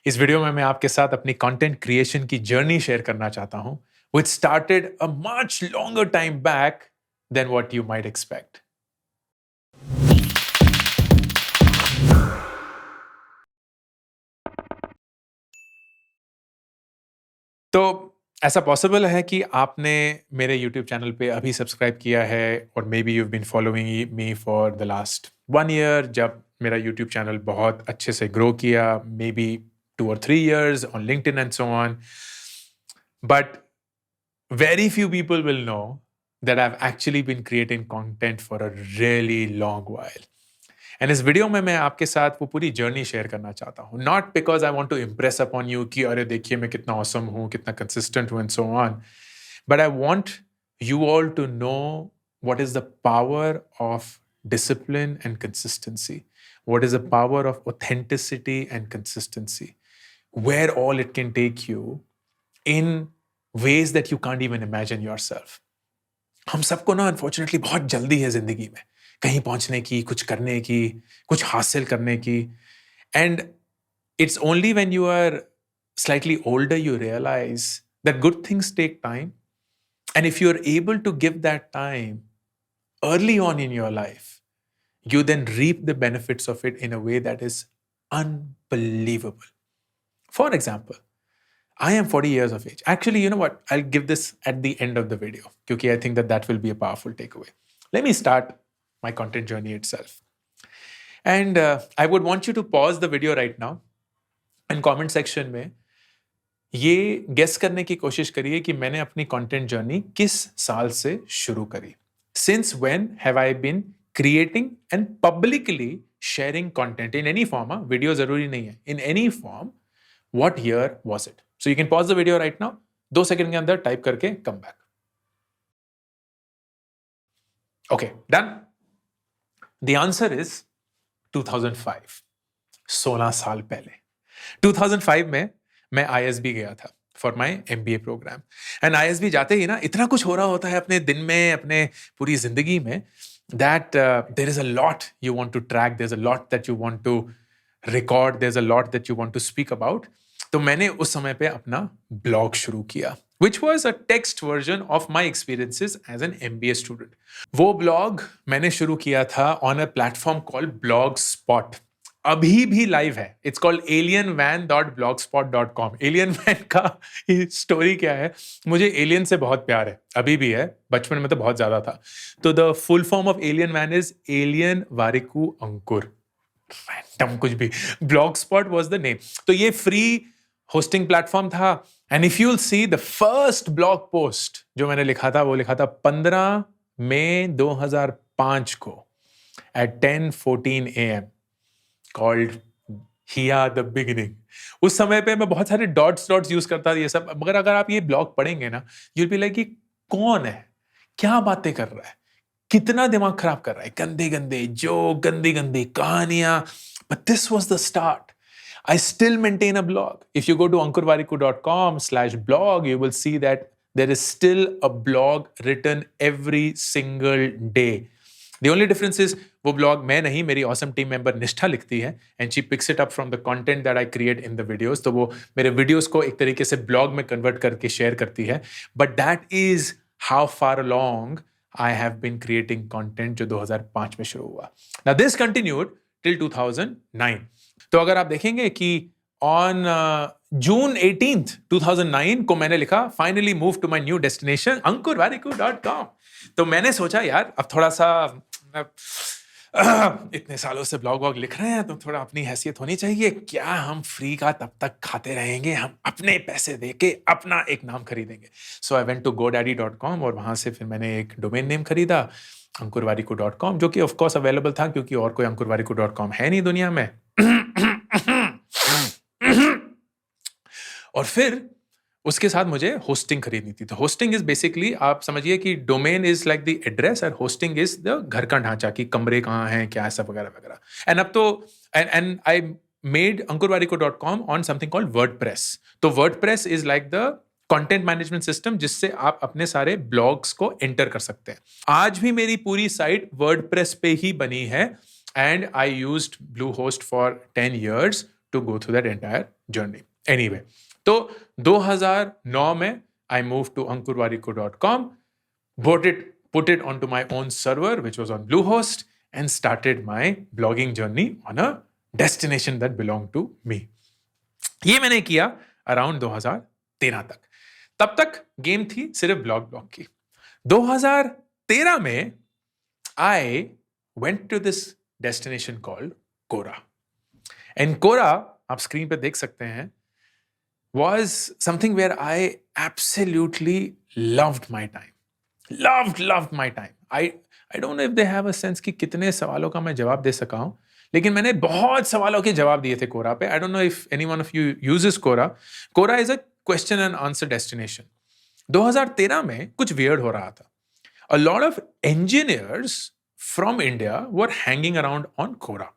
इस वीडियो में मैं आपके साथ अपनी कंटेंट क्रिएशन की जर्नी शेयर करना चाहता हूं, which started a much longer time back than what you might expect. तो ऐसा पॉसिबल है कि आपने मेरे YouTube चैनल पे अभी सब्सक्राइब किया है और maybe you been following me for the last 1 year जब मेरा YouTube चैनल बहुत अच्छे से ग्रो किया, may be 2 or 3 years on LinkedIn and so on. But very few people will know that I've actually been creating content for a really long while. And इस video में मैं आपके साथ वो पूरी जर्नी शेयर करना चाहता हूँ, not because I want to impress upon you कि अरे देखिए मैं कितना ऑसम हूँ, कितना कंसिस्टेंट हूँ and so on, but I want you all to know what is the power of discipline and consistency, what is the power of authenticity and consistency, where all it can take you in ways that you can't even imagine yourself. हम सबको ना unfortunately बहुत जल्दी है जिंदगी में कहीं पहुंचने की, कुछ करने की, कुछ हासिल करने की, and it's only when you are slightly older you realise that good things take time, and if you are able to give that time early on in your life, you then reap the benefits of it in a way that is unbelievable. For example, I am 40 years of age. Actually, you know what? I'll give this at the end of the video because I think that will be a powerful takeaway. Let me start my content journey itself. And I would want you to pause the video right now and comment section में ये guess करने की कोशिश करिए कि मैंने अपनी content journey किस साल से शुरू करी. Since when have I been creating and publicly sharing content in any form? Video जरूरी नहीं है. In any form, what year was it? So you can pause the video right now. 2 second के अंदर टाइप करके come back. Okay, done. The answer is 2005. 16 साल पहले 2005 में मैं ISB गया था for my MBA programme. And ISB जाते ही ना इतना कुछ हो रहा होता है अपने दिन में, अपने पूरी जिंदगी में, that there is a lot you want to track, there's a lot that you want to record, there's a lot that you want to speak about. तो मैंने उस समय पे अपना ब्लॉग शुरू किया, which was a text version of my experiences as an MBA student. वो blog मैंने शुरू किया था on a platform called Blogspot. अभी भी लाइव है. It's called alienvan.blogspot.com. Alien van का स्टोरी क्या है, मुझे एलियन से बहुत प्यार है, अभी भी है, बचपन में तो बहुत ज्यादा था. तो the full form of alien van is alien Warikoo Ankur. Random कुछ भी. Blogspot was the name. तो ये फ्री होस्टिंग प्लेटफॉर्म था. And if you will see the first blog post जो मैंने लिखा था, वो लिखा था 15 मई 2005 को at 10:14 AM, called Here the Beginning. उस समय पे मैं बहुत सारे डॉट्स यूज करता था, ये सब. मगर अगर आप ये ब्लॉग पढ़ेंगे ना, you'll be like कि कौन है, क्या बातें कर रहा है, कितना दिमाग खराब कर रहा है, गंदे गंदे जो गंदी गंदी कहानियां. But this was the start. I still maintain a blog. If you go to ankurvariku.com/blog, you will see that there is still a blog written every single day. The only difference is वो blog मैं नहीं, मेरी awesome team member निष्ठा लिखती है, and she picks it up from the content that I create in the videos. तो वो मेरे videos को एक तरीके से blog में convert करके share करती है. But that is how far along I have been creating content जो 2005 में शुरू हुआ. Now this continued till 2009. तो अगर आप देखेंगे कि on June 18th, 2009 को मैंने लिखा finally moved to my new destination ankurvariku.com. तो मैंने सोचा यार अब थोड़ा सा इतने सालों से ब्लॉग वॉग लिख रहे हैं तो थोड़ा अपनी हैसियत होनी चाहिए. क्या हम फ्री का तब तक खाते रहेंगे, हम अपने पैसे देके अपना एक नाम खरीदेंगे. सो आई वेंट टू godaddy.com और वहां से फिर मैंने एक डोमेन नेम खरीदा ankurvariku.com, जो कि ऑफ कोर्स अवेलेबल था क्योंकि और कोई ankurvariku.com है नहीं दुनिया में. और फिर उसके साथ मुझे होस्टिंग खरीदनी थी. तो होस्टिंग इज बेसिकली, आप समझिए कि domain is like the address और होस्टिंग इज द घर का ढांचा, कि कमरे कहाँ हैं, क्या है, सब वगैरह वगैरह. एंड अब तो and I made ankurvariku.com on something called WordPress. तो WordPress is like the content management system जिससे आप अपने सारे ब्लॉग्स को एंटर कर सकते हैं. आज भी मेरी पूरी साइट वर्डप्रेस पे ही बनी है. And I used Bluehost for 10 years to go through that entire journey. Anyway, तो 2009 में I moved to ankurwarikoo.com, put it onto my own server, which was on Bluehost, and started my blogging journey on a destination that belonged to me. ये मैंने किया around 2013 तक. तब तक game थी सिर्फ ब्लॉग की. 2013 में I went to this destination called Quora. And Quora, आप स्क्रीन पे देख सकते हैं, was something where I absolutely loved my time. Loved my time. I don't know if they have a sense कि कितने सवालों का मैं जवाब दे सका हूं, लेकिन मैंने बहुत सवालों के जवाब दिए थे कोरा पे. I don't know if any one of you uses Quora. Quora is a question and answer destination. 2013 में कुछ weird हो रहा था. A lot of engineers from India were hanging around on Quora.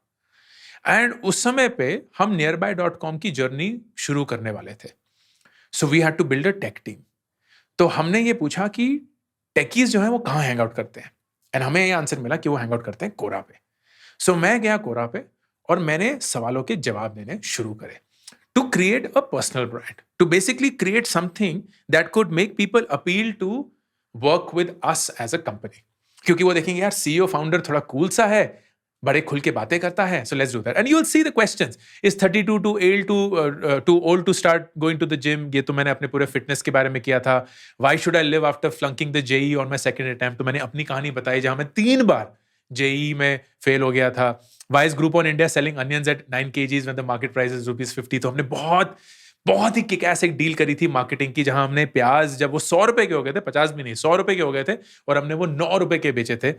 And उस समय पे हम nearby.com की जर्नी शुरू करने वाले थे. So we had to build a tech team. तो हमने ये पूछा कि टेकीज जो है वो कहाँ हैंग आउट करते हैं, एंड हमें ये आंसर मिला कि वो हैंग आउट करते हैं कोरा पे. सो मैं गया कोरा पे और मैंने सवालों के जवाब देने शुरू करे to create a personal brand, to basically create something that could make people appeal to work with us as a company. क्योंकि वो देखेंगे यार सीईओ फाउंडर थोड़ा कूल सा है, बड़े खुल के बातें करता है, so let's do that. And you will see the questions, is 32 too old to start going to the gym. ये तो मैंने अपने पूरे फिटनेस के बारे में किया था. Why should I live after flunking the JEE on my second attempt, तो मैंने अपनी कहानी बताई जहां मैं 3 बार जेई में फेल हो गया था. Why is Groupon India selling onions at 9 kgs when the market price is ₹50. तो हमने बहुत ही किक-एस एक डील करी थी मार्केटिंग की, जहां हमने प्याज जब वो ₹100 के हो गए थे, 50 भी नहीं ₹100 के हो गए थे, और हमने वो ₹9 के बेचे थे.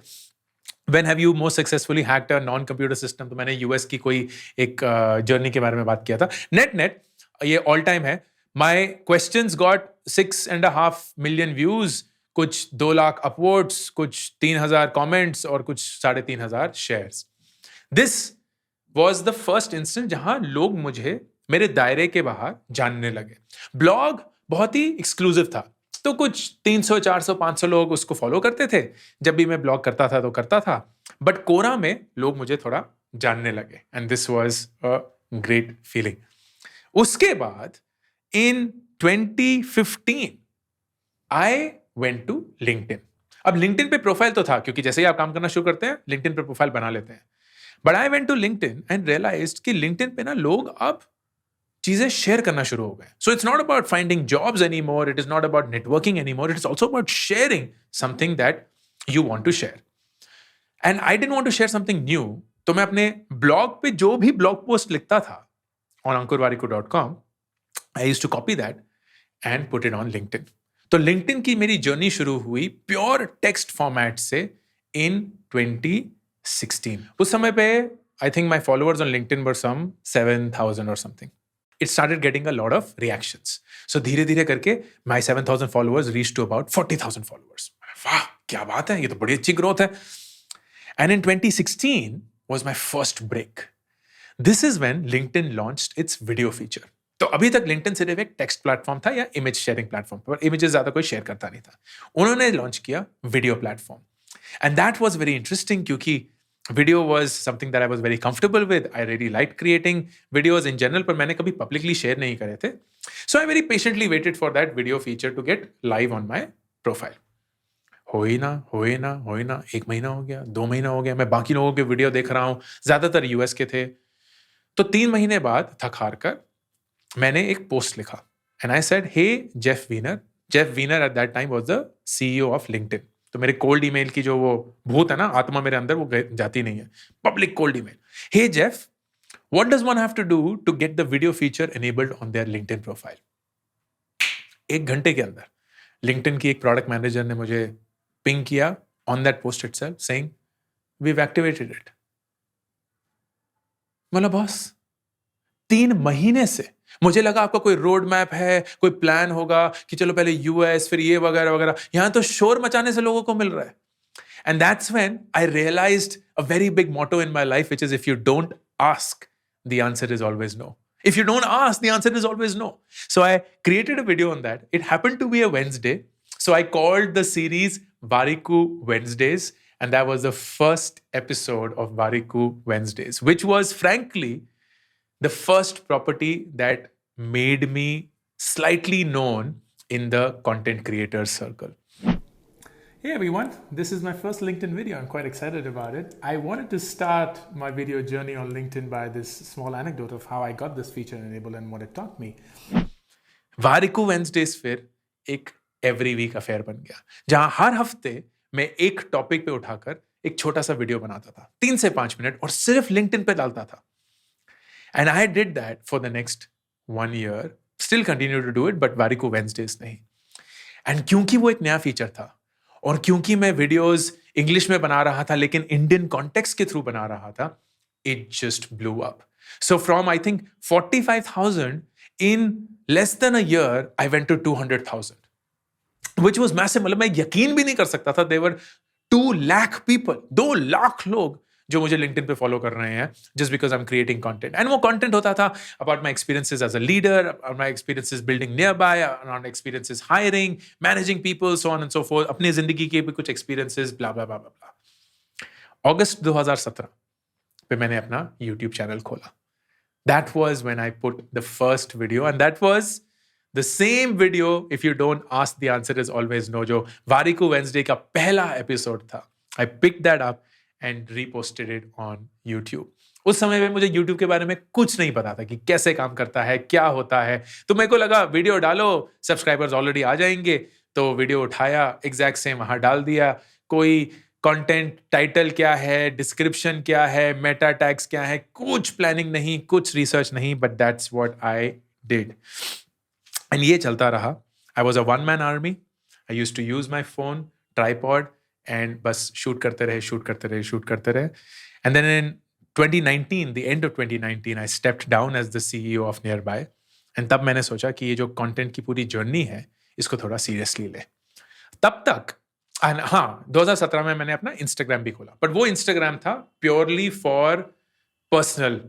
When have you most successfully hacked a non-computer system? तो मैंने यूएस की कोई एक जर्नी के बारे में बात किया था. नेट ये ऑल टाइम है. My questions got 6.5 million views, कुछ 2 लाख अपवर्ड्स, कुछ 3,000 कमेंट्स और कुछ 3,500 shares. This was the first instance जहां लोग मुझे मेरे दायरे के बाहर जानने लगे. ब्लॉग बहुत ही एक्सक्लूसिव था, तो कुछ 300, 400, 500 लोग उसको फॉलो करते थे. जब भी मैं ब्लॉग करता था तो करता था, बट कोरा में लोग मुझे थोड़ा जानने लगे, and this was a great feeling. उसके बाद इन 2015 आई वेंट टू लिंक्डइन. अब लिंक्डइन पे प्रोफाइल तो था, क्योंकि जैसे ही आप काम करना शुरू करते हैं लिंक्डइन पे प्रोफाइल बना लेते हैं. But I went to LinkedIn and realized कि लिंक्डइन पे ना लोग अब चीजें शेयर करना शुरू हो गए. So it's not about finding jobs anymore, it is not about networking anymore, it is also about sharing something that you want to share. And I didn't want to share something new, तो मैं अपने blog पे जो भी blog post लिखता था on ankurwarikoo.com, I used to copy that and put it on LinkedIn. तो LinkedIn की मेरी जर्नी शुरू हुई प्योर टेक्स्ट फॉर्मेट से इन 2016. उस समय पे I think my followers on LinkedIn were some 7,000 और something. It started getting a lot of reactions. So धीरे धीरे करके my 7,000 followers reached to about 40,000 followers. वाह, क्या बात है, ये तो बड़ी अच्छी ग्रोथ है. And in 2016 was my first break. This is when LinkedIn launched its video feature. तो अभी तक LinkedIn सिर्फ एक टेक्स्ट प्लेटफॉर्म था या इमेज शेयरिंग प्लेटफॉर्म, पर इमेजेस ज्यादा कोई शेयर करता नहीं था. उन्होंने लॉन्च किया video platform, and that was very interesting क्योंकि video was something that I was very comfortable with. I really liked creating videos in general, पर मैंने कभी publicly share नहीं करे थे. So I very patiently waited for that video feature to get live on my profile. हो ही ना, 1 महीना हो गया, 2 महीना हो गया, मैं बाकी लोगों के वीडियो देख रहा हूँ, ज्यादातर यूएस के थे. तो 3 महीने बाद थक हार कर मैंने एक पोस्ट लिखा, and I said, hey Jeff Weiner. Jeff Weiner at that time was the CEO of LinkedIn. तो मेरे कोल्ड ईमेल की जो वो भूत है ना, आत्मा मेरे अंदर, वो जाती नहीं है. Public cold email. Hey Jeff, what does one have to do to get the video feature enabled on their LinkedIn profile? 1 घंटे के अंदर लिंक्डइन की एक प्रोडक्ट मैनेजर ने मुझे पिंग किया on that post itself saying we have activated it. मतलब boss 3 महीने से मुझे लगा आपका कोई रोड मैप है, कोई प्लान होगा कि चलो पहले यूएस फिर ये वगैरह वगैरह. यहां तो शोर मचाने से लोगों को मिल रहा है. And that's when I realized a very big motto in my life, which is if you don't ask the answer is always no. If you don't ask, the answer is always no. So I created a video on that. It happened to be a Wednesday. So I called the series Warikoo Wednesdays. And that was the first episode of Warikoo Wednesdays, which was frankly the first property that made me slightly known in the content creators circle. Hey everyone, this is my first LinkedIn video. I'm quite excited about it. I wanted to start my video journey on LinkedIn by this small anecdote of how I got this feature enabled and what it taught me. Warikoo Wednesdays फिर एक every week affair बन गया, जहां हर हफ्ते मैं एक topic पे उठाकर एक छोटा सा वीडियो बनाता था, 3 से 5 मिनट, और सिर्फ लिंक्डइन पे डालता था. And I did that for the next 1 year, still continue to do it, but Warikoo Wednesdays नहीं. एंड क्योंकि वो एक नया फीचर था, और क्योंकि मैं वीडियोस इंग्लिश में बना रहा था लेकिन इंडियन कॉन्टेक्स्ट के थ्रू बना रहा था, it just blew up. So from I think 45,000 in less than a year, I went to 200,000, which was massive. मतलब मैं यकीन भी नहीं कर सकता था. There were 2 lakh people, 2 lakh लोग जो मुझे LinkedIn पे फॉलो कर रहे हैं just because I'm creating content. And वो content होता था about my experiences as a leader, about my experiences building nearby, around experiences hiring, managing people, so on and so forth. अपनी जिंदगी के भी कुछ experiences, blah blah blah blah blah. अगस्त 2017 पे मैंने अपना YouTube चैनल खोला. That was when I put the first video, and that was the same video, if you don't ask, the answer is always no, जो Warikoo Wednesday का पहला episode था. I picked that up and reposted it on YouTube. उस समय में मुझे YouTube के बारे में कुछ नहीं पता था कि कैसे काम करता है, क्या होता है. तो मेरे को लगा वीडियो डालो, सब्सक्राइबर्स ऑलरेडी आ जाएंगे. तो वीडियो उठाया, एग्जैक्ट सेम वहां डाल दिया. कोई कंटेंट टाइटल क्या है, डिस्क्रिप्शन क्या है, मेटा टैग्स क्या है, कुछ प्लानिंग नहीं, कुछ रिसर्च नहीं, but that's what I did. एंड ये चलता रहा. I was a one man army. I used to use my phone, tripod, and बस शूट करते रहे. And then in 2019, the end of 2019, I stepped down as the CEO of Nearbuy. एंड तब मैंने सोचा कि ये जो कंटेंट की पूरी जर्नी है, इसको थोड़ा सीरियसली ले. तब तक हाँ, 2017 में मैंने अपना इंस्टाग्राम भी खोला, बट वो इंस्टाग्राम था purely for personal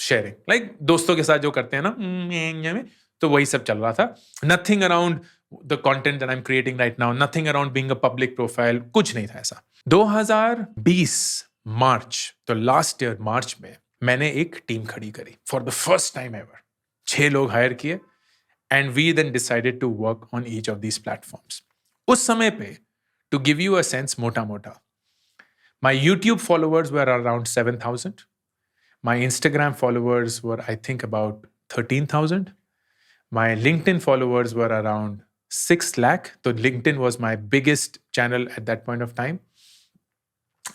sharing, like दोस्तों के साथ जो करते हैं ना, तो वही सब चल रहा था. Nothing around the content that I am creating right now, nothing around being a public profile, कुछ नहीं था ऐसा. 2020 मार्च, तो लास्ट ईयर मार्च में मैंने एक टीम खड़ी करी for the first time ever. 6 लोग हायर किए, and we then decided to work on each of these platforms. उस समय पे, to give you a sense, mota, my YouTube followers were around 7,000. My Instagram followers were, I think, about 13,000. My LinkedIn followers were around 6 lakh. So LinkedIn was my biggest channel at that point of time.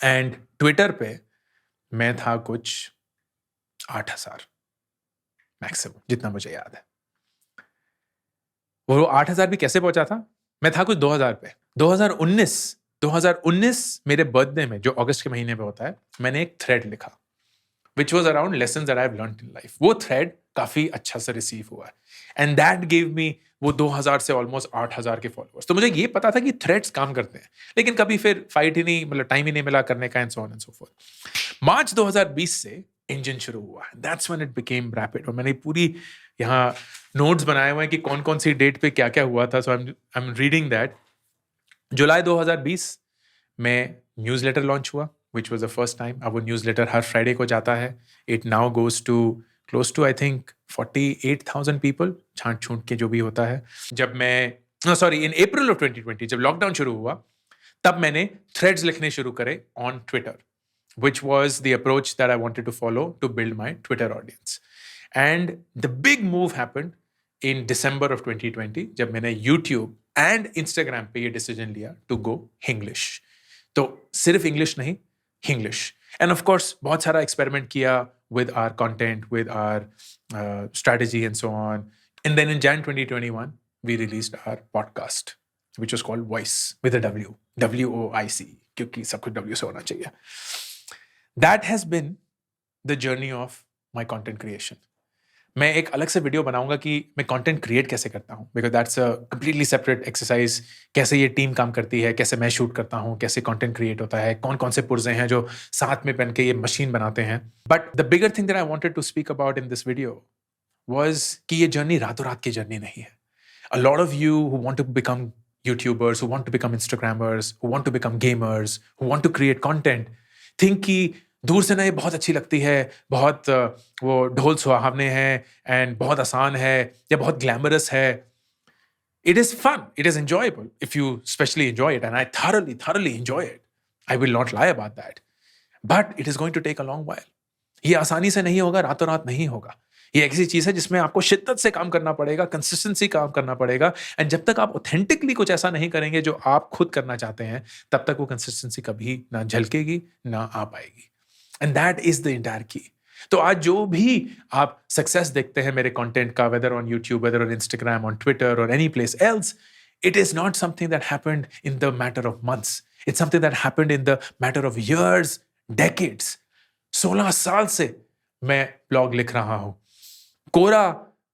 And Twitter पे मैं था कुछ 8,000 maximum, जितना मुझे याद है. वो 8,000 भी कैसे पहुंचा था? मैं था कुछ 2,000 पे. 2019 मेरे बर्थडे में, जो अगस्त के महीने में होता है, मैंने एक थ्रेड लिखा which was around lessons that I've learned in life. वो थ्रेड काफी अच्छा से रिसीव हुआ है, and that gave me वो 2,000 से ऑलमोस्ट 8,000 के फॉलोअर्स. तो मुझे ये पता था कि थ्रेड्स काम करते हैं, लेकिन कभी फिर फाइट ही नहीं, मतलब टाइम ही नहीं मिला करने का, and so on and so forth. March 2020 से इंजन शुरू हुआ. That's when it became rapid. और मैंने पूरी यहाँ नोट्स बनाए हुए हैं कि कौन कौन सी डेट पे क्या क्या हुआ था. सो आई एम रीडिंग दैट. जुलाई 2020 में न्यूज़लेटर लॉन्च हुआ, which was the first time. अब वो न्यूज़लेटर हर फ्राइडे को जाता है. It now goes to close to I think 48,000 people, छांट छूट के जो भी होता है. जब मैं in April of 2020, जब लॉकडाउन शुरू हुआ, तब मैंने थ्रेड्स लिखने शुरू करे on Twitter, which was the approach that I wanted to follow to build my Twitter audience. And the big move happened in December of 2020, जब मैंने YouTube and Instagram पे ये डिसीजन लिया to go English. तो सिर्फ English नहीं, English. And of course, बहुत सारा एक्सपेरिमेंट किया with our content, with our strategy and so on. And then in Jan 2021, we released our podcast, which was called Voice with a W, WOIC, क्योंकि सब कुछ W से होना चाहिए. That has been the journey of my content creation. मैं एक अलग से वीडियो बनाऊंगा कि मैं कंटेंट क्रिएट कैसे करता हूँ, because that's a completely separate exercise. कैसे ये टीम काम करती है, कैसे मैं शूट करता हूँ, कैसे कंटेंट क्रिएट होता है, कौन कौन से पुर्जे हैं जो साथ में पहन के ये मशीन बनाते हैं. But the bigger thing that I wanted to speak about in this video was कि ये जर्नी रातों रात की जर्नी नहीं है. A lot of you who want to become YouTubers, who want to become Instagrammers, who want to become gamers, who want to create content, think कि दूर से ना ये बहुत अच्छी लगती है, बहुत वो ढोल सुहावने हैं एंड बहुत आसान है या बहुत ग्लैमरस है। It is fun, it is enjoyable if you especially enjoy it, and I thoroughly enjoy it. I will not lie about that. But it is going to take a long while. ये आसानी से नहीं होगा, रातों रात नहीं होगा। ये ऐसी चीज है जिसमें आपको शिद्दत से काम करना पड़ेगा, कंसिस्टेंसी काम करना पड़ेगा, एंड जब तक आप ऑथेंटिकली कुछ ऐसा नहीं करेंगे जो आप खुद करना चाहते हैं, तब तक वो कंसिस्टेंसी कभी ना झलकेगी, ना आ पाएगी। And that is the entire की। तो आज जो भी आप सक्सेस देखते हैं मेरे कंटेंट का, whether on YouTube, whether on Instagram, on Twitter और any place else, it is not something that happened in the matter of months. It's something that happened in the matter of years, decades. 16 साल से मैं blog लिख रहा हूं। कोरा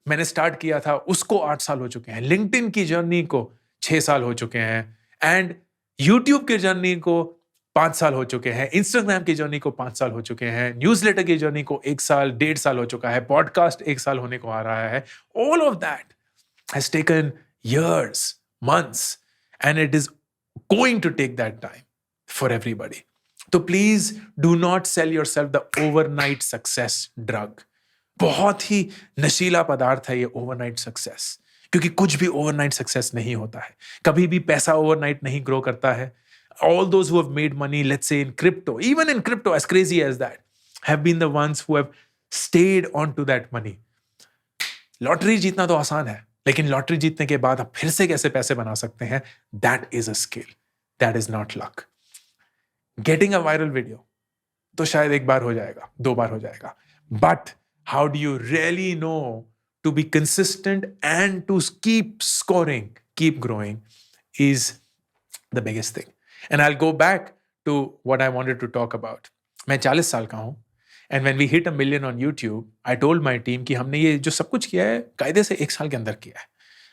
मैंने start किया था, उसको 8 साल हो चुके हैं। लिंक्डइन की जर्नी को 6 साल हो चुके हैं, एंड यूट्यूब की जर्नी को 5 साल हो चुके हैं, इंस्टाग्राम की जर्नी को 5 साल हो चुके हैं, न्यूज़लेटर की जर्नी को 1 साल, 1.5 साल हो चुका है, पॉडकास्ट 1 साल होने को आ रहा है। All of that has taken years, months, and it is going to take that time for everybody. तो please do not sell yourself the overnight success drug. बहुत ही नशीला पदार्थ है ये ओवरनाइट सक्सेस, क्योंकि कुछ भी ओवरनाइट सक्सेस नहीं होता है। कभी भी पैसा ओवरनाइट नहीं ग्रो करता है। All those who have made money, let's say in crypto, even in crypto, as crazy as that, have been the ones who have stayed on to that money. Lottery जीतना तो आसान है, लेकिन lottery जीतने के बाद आप फिर से कैसे पैसे बना सकते हैं, that is a skill. That is not luck. Getting a viral video तो शायद 1 बार हो जाएगा, 2 बार हो जाएगा, but how do you really know to be consistent and to keep scoring, keep growing is the biggest thing. And I'll go back to what I wanted to talk about. मैं 40 साल का हूं, and when we hit 1 million on YouTube, I told my team कि हमने ये जो सब कुछ किया है कायदे से 1 साल के अंदर किया है।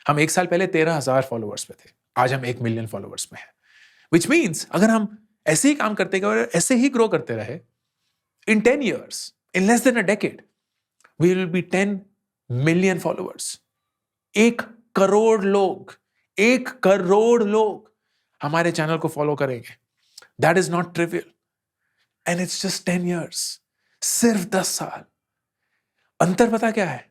हम 1 साल पहले 13,000 फॉलोअर्स पे थे, आज हम 1 मिलियन फॉलोअर्स में हैं। Which means अगर हम ऐसे ही काम करते गए और ऐसे ही ग्रो करते रहे, in 10 years, in less than a decade, we will be 10 million followers. 1 crore लोग, 1 करोड़ लोग हमारे चैनल को फॉलो करेंगे। That is not trivial. And it's just 10 years. सिर्फ 10 साल। अंतर पता क्या है?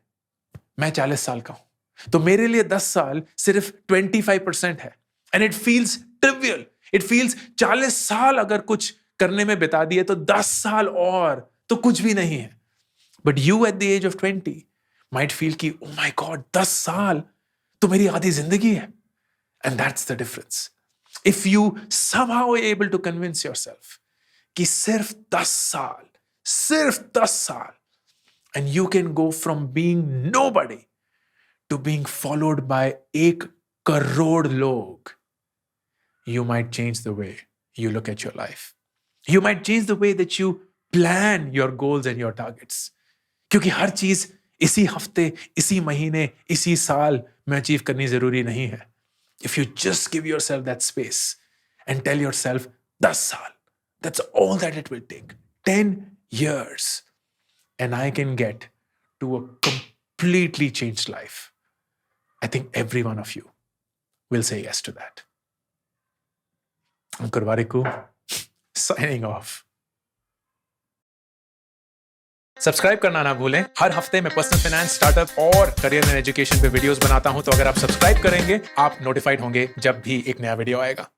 मैं 40 साल का हूं, तो मेरे लिए 10 साल सिर्फ 25% है। And it feels trivial. It feels 40 साल अगर कुछ करने में बिता दिए तो 10 साल और तो कुछ भी नहीं है। But you at the age of 20 might feel कि oh my God, 10 साल तो मेरी आधी जिंदगी है। And that's the difference. If you somehow are able to convince yourself कि सिर्फ 10 साल, and you can go from being nobody to being followed by 1 crore लोग, you might change the way you look at your life. You might change the way that you plan your goals and your targets. क्योंकि हर चीज इसी हफ्ते, इसी महीने, इसी साल में अचीव करनी जरूरी नहीं है। If you just give yourself that space and tell yourself 10 साल, that's all that it will take. 10 years, and I can get to a completely changed life. I think every one of you will say yes to that. Ankur Warikoo, signing off. Subscribe करना ना भूलें। हर हफ्ते मैं personal finance, startup और career and education पे videos बनाता हूं, तो अगर आप सब्सक्राइब करेंगे, आप नोटिफाइड होंगे जब भी एक नया वीडियो आएगा।